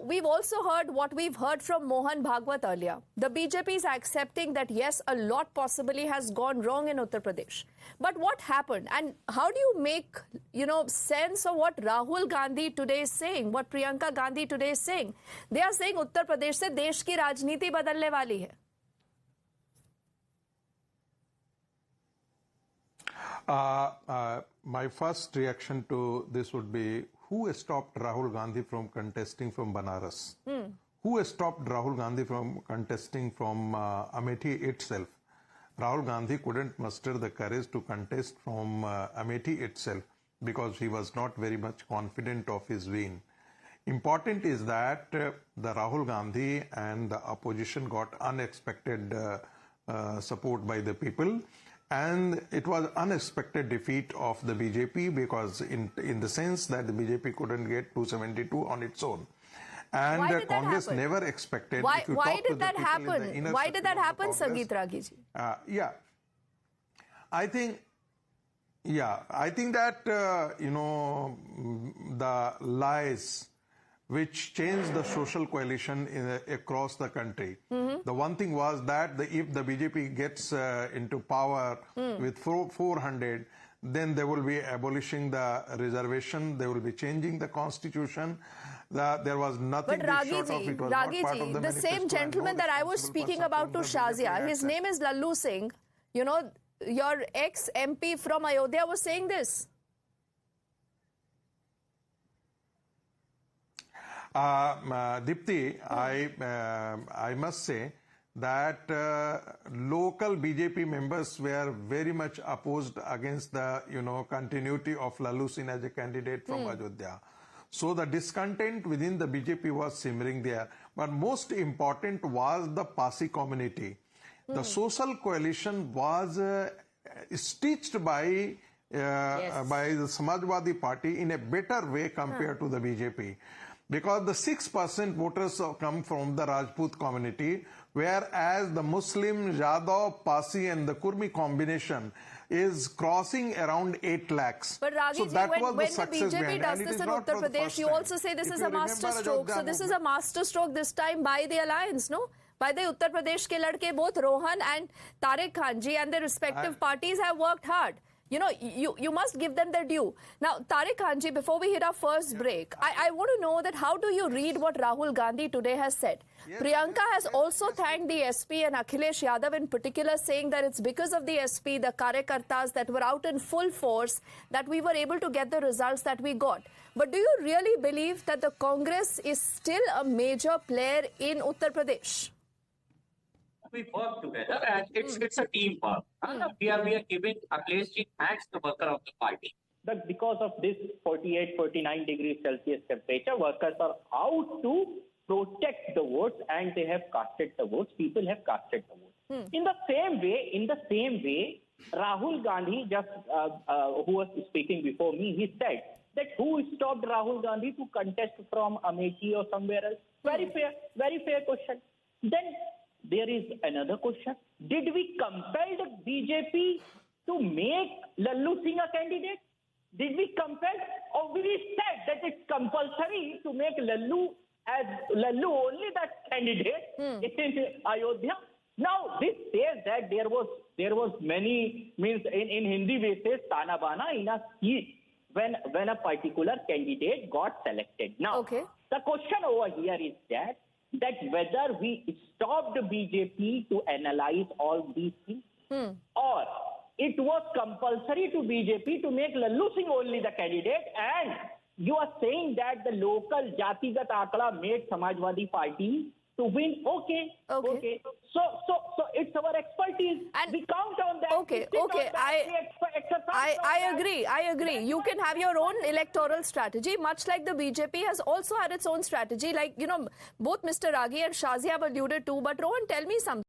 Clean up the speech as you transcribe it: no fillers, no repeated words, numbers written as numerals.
we've also heard what we've heard from Mohan Bhagwat earlier. The BJP is accepting that, yes, a lot possibly has gone wrong in Uttar Pradesh. But what happened? And how do you make, sense of what Rahul Gandhi today is saying, what Priyanka Gandhi today is saying? They are saying Uttar Pradesh se desh ki rajniti badalne wali hai. My first reaction to this would be, who stopped Rahul Gandhi from contesting from Banaras? Who stopped Rahul Gandhi from contesting from Amethi itself? Rahul Gandhi couldn't muster the courage to contest from Amethi itself because he was not very much confident of his win. Important is that the Rahul Gandhi and the opposition got unexpected support by the people. And it was unexpected defeat of the BJP because in the sense that the BJP couldn't get 272 on its own. And Congress never expected. Why did that happen? Why did that happen, Sangeet Ragi ji? I think that, the lies which changed the social coalition across the country. The one thing was that if the BJP gets into power with 400, then they will be abolishing the reservation, they will be changing the constitution. There was nothing short of it. Ragi ji, the same gentleman that I was speaking about to Shazia, his name is Lallu Singh. Your ex-MP from Ayodhya was saying this. Dipti, I must say that local BJP members were very much opposed against the continuity of Lallu Singh as a candidate from Ayodhya. So the discontent within the BJP was simmering there. But most important was the Pasi community. The social coalition was stitched by the Samajwadi Party in a better way compared to the BJP. Because the 6% voters come from the Rajput community, whereas the Muslim, Yadav, Pasi and the Kurmi combination is crossing around 8 lakhs. But Ragi ji, when the BJP does this in Uttar Pradesh, you also say this is a master stroke. So this is a master stroke this time by the alliance, no? By the Uttar Pradesh ke ladke, both Rohan and Tariq Khan ji and their respective parties have worked hard. You must give them their due. Now, Tariq Khan ji, before we hit our first break, I want to know that how do you read what Rahul Gandhi today has said? Priyanka has also thanked the SP and Akhilesh Yadav in particular, saying that it's because of the SP, the Karyakartas that were out in full force, that we were able to get the results that we got. But do you really believe that the Congress is still a major player in Uttar Pradesh? We work together and it's a teamwork. We are giving Akhilesh ji thanks to the worker of the party. But because of this 48, 49 degrees Celsius temperature, workers are out to protect the votes and they have casted the votes. People have casted the votes. In the same way, Rahul Gandhi, who was speaking before me, he said that who stopped Rahul Gandhi to contest from Amethi or somewhere else? Very fair question. Then there is another question. Did we compel the BJP to make Lallu Singh a candidate? Did we compel? Or we said that it's compulsory to make Lallu only that candidate in Ayodhya? Now, this says that there was many, means in Hindi we say Tana Bana in a seat when a particular candidate got selected. Now, the question over here is that whether we stopped the BJP to analyze all these things or it was compulsory to BJP to make Lallu Singh only the candidate, and you are saying that the local Jatigat Akla made Samajwadi Party to win. Okay. So it's our expertise. And we count on that. I agree. You can have your own electoral strategy, much like the BJP has also had its own strategy, like, both Mr. Ragi and Shazia have alluded to. But Rohan, tell me something.